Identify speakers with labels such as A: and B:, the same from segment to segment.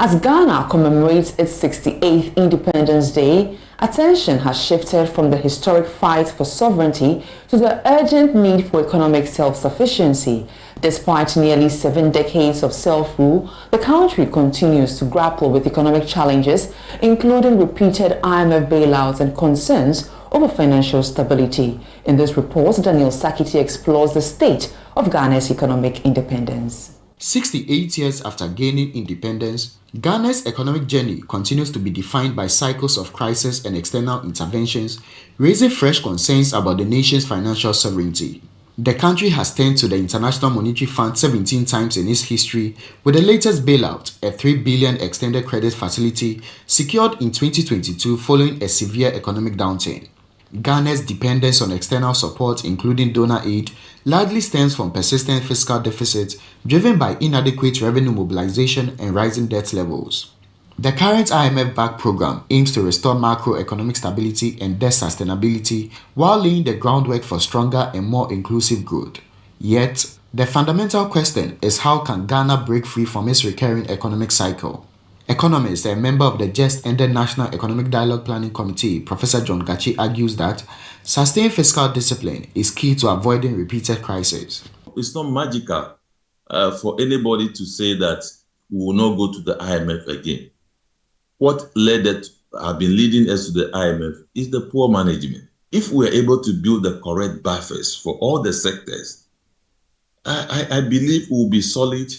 A: As Ghana commemorates its 68th Independence Day, attention has shifted from the historic fight for sovereignty to the urgent need for economic self-sufficiency. Despite nearly 7 decades of self-rule, the country continues to grapple with economic challenges, including repeated IMF bailouts and concerns over financial stability. In this report, Daniel Sakiti explores the state of Ghana's economic independence.
B: 68 years after gaining independence, Ghana's economic journey continues to be defined by cycles of crisis and external interventions, raising fresh concerns about the nation's financial sovereignty. The country has turned to the International Monetary Fund 17 times in its history, with the latest bailout, a $3 billion extended credit facility, secured in 2022 following a severe economic downturn. Ghana's dependence on external support, including donor aid, largely stems from persistent fiscal deficits driven by inadequate revenue mobilization and rising debt levels. The current IMF-backed program aims to restore macroeconomic stability and debt sustainability while laying the groundwork for stronger and more inclusive growth. Yet, the fundamental question is how can Ghana break free from its recurring economic cycle? Economist and member of the just-ended National Economic Dialogue Planning Committee, Professor John Gachi, argues that sustained fiscal discipline is key to avoiding repeated crises.
C: It's not magical for anybody to say that we will not go to the IMF again. What have been leading us to the IMF is the poor management. If we're able to build the correct buffers for all the sectors, I believe we will be solid.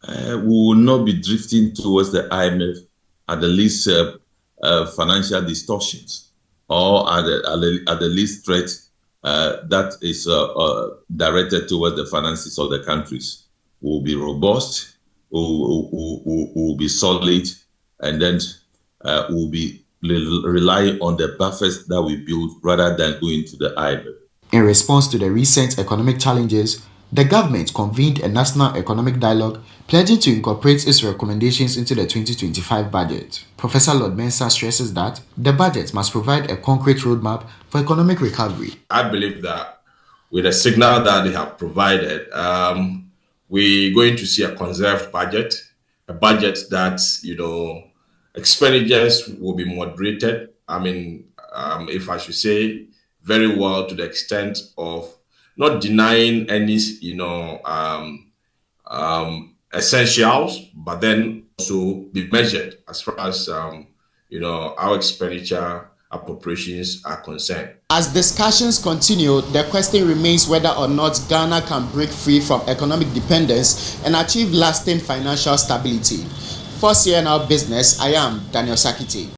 C: We will not be drifting towards the IMF at the least financial distortions or at the least threat that is directed towards the finances of the countries. We will be robust, we will be solid, and then we will be relying on the buffers that we build rather than going to the IMF.
B: In response to the recent economic challenges, the government convened a national economic dialogue pledging to incorporate its recommendations into the 2025 budget. Professor Lord Mensah stresses that the budget must provide a concrete roadmap for economic recovery.
D: I believe that with the signal that they have provided, we're going to see a conserved budget, a budget that, expenditures will be moderated. If I should say, very well, to the extent of not denying any, essentials, but then also be measured as far as, our expenditure appropriations are concerned.
B: As discussions continue, the question remains whether or not Ghana can break free from economic dependence and achieve lasting financial stability. For CNL Business, I am Daniel Sakiti.